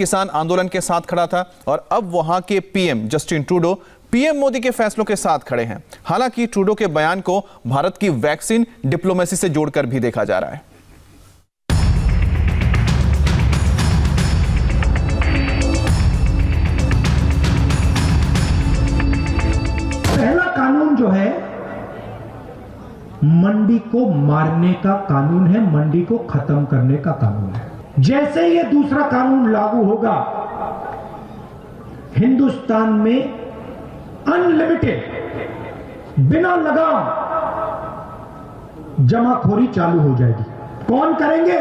किसान आंदोलन के साथ खड़ा था और अब वहां के PM Justin Trudeau PM Modi के फैसलों के साथ खड़े हैं। हालांकि ट्रूडो के बयान को भारत की वैक्सीन डिप्लोमेसी से जोड़कर भी देखा जा रहा है। पहला कानून जो है मंडी को मारने का कानून है, मंडी को खत्म करने का कानून है। जैसे ये दूसरा कानून लागू होगा, हिंदुस्तान में अनलिमिटेड बिना लगाम जमाखोरी चालू हो जाएगी। कौन करेंगे?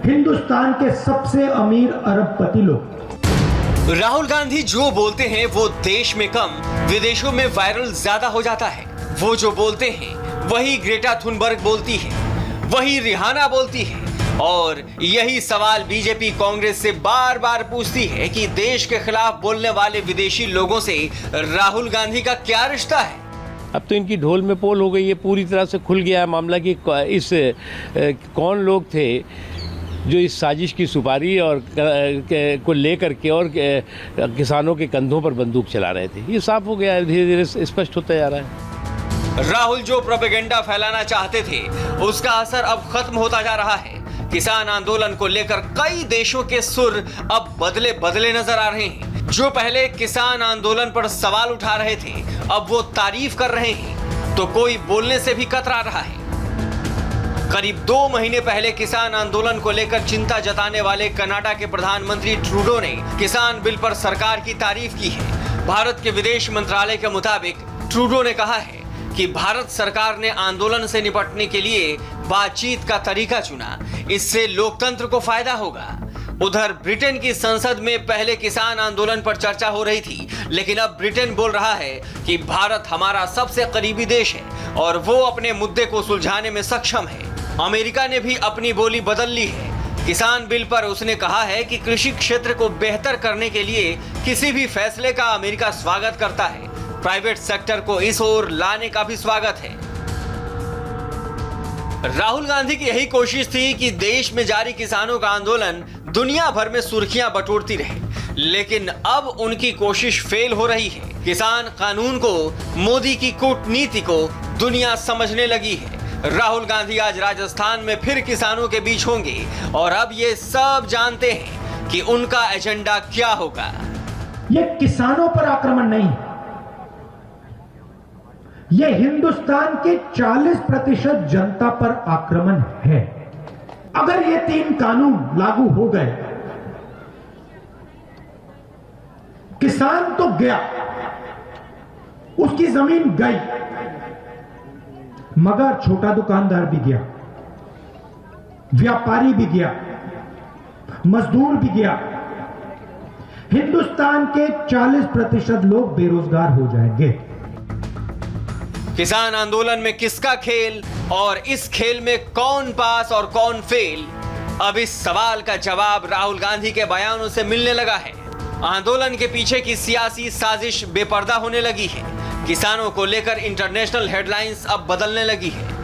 हिंदुस्तान के सबसे अमीर अरबपति लोग। राहुल गांधी जो बोलते हैं वो देश में कम विदेशों में वायरल ज्यादा हो जाता है। वो जो बोलते हैं वही ग्रेटा थुनबर्ग बोलती है, वही रिहाना बोलती है। और यही सवाल बीजेपी कांग्रेस से बार बार पूछती है कि देश के खिलाफ बोलने वाले विदेशी लोगों से राहुल गांधी का क्या रिश्ता है। अब तो इनकी ढोल में पोल हो गई है, पूरी तरह से खुल गया है मामला कि इस कौन लोग थे जो इस साजिश की सुपारी और को लेकर के और किसानों के कंधों पर बंदूक चला रहे थे। ये साफ हो गया है, धीरे धीरे स्पष्ट होता जा रहा है। राहुल जो प्रोपेगेंडा फैलाना चाहते थे उसका असर अब खत्म होता जा रहा है। किसान आंदोलन को लेकर कई देशों के सुर अब बदले बदले नजर आ रहे हैं। जो पहले किसान आंदोलन पर सवाल उठा रहे थे अब वो तारीफ कर रहे हैं, तो कोई बोलने से भी कतरा रहा है। करीब 2 महीने पहले किसान आंदोलन को लेकर चिंता जताने वाले कनाडा के प्रधानमंत्री ट्रूडो ने किसान बिल पर सरकार की तारीफ की है। भारत के विदेश मंत्रालय के मुताबिक ट्रूडो ने कहा है कि भारत सरकार ने आंदोलन से निपटने के लिए बातचीत का तरीका चुना, इससे लोकतंत्र को फायदा होगा। उधर ब्रिटेन की संसद में पहले किसान आंदोलन पर चर्चा हो रही थी, लेकिन अब ब्रिटेन बोल रहा है कि भारत हमारा सबसे करीबी देश है और वो अपने मुद्दे को सुलझाने में सक्षम है। अमेरिका ने भी अपनी बोली बदल ली है। किसान बिल पर उसने कहा है कि कृषि क्षेत्र को बेहतर करने के लिए किसी भी फैसले का अमेरिका स्वागत करता है। प्राइवेट सेक्टर को इस ओर लाने का भी स्वागत है। राहुल गांधी की यही कोशिश थी कि देश में जारी किसानों का आंदोलन दुनिया भर में सुर्खियां बटोरती रहे, लेकिन अब उनकी कोशिश फेल हो रही है। किसान कानून को, मोदी की कूटनीति को दुनिया समझने लगी है। राहुल गांधी आज राजस्थान में फिर किसानों के बीच होंगे और अब ये सब जानते हैं कि उनका एजेंडा क्या होगा। ये किसानों पर आक्रमण नहीं, ये हिंदुस्तान के 40% जनता पर आक्रमण है। अगर ये 3 कानून लागू हो गए, किसान तो गया, उसकी जमीन गई, मगर छोटा दुकानदार भी गया, व्यापारी भी गया, मजदूर भी गया। हिंदुस्तान के 40% लोग बेरोजगार हो जाएंगे। किसान आंदोलन में किसका खेल और इस खेल में कौन पास और कौन फेल, अब इस सवाल का जवाब राहुल गांधी के बयानों से मिलने लगा है। आंदोलन के पीछे की सियासी साजिश बेपर्दा होने लगी है। किसानों को लेकर इंटरनेशनल हेडलाइंस अब बदलने लगी है।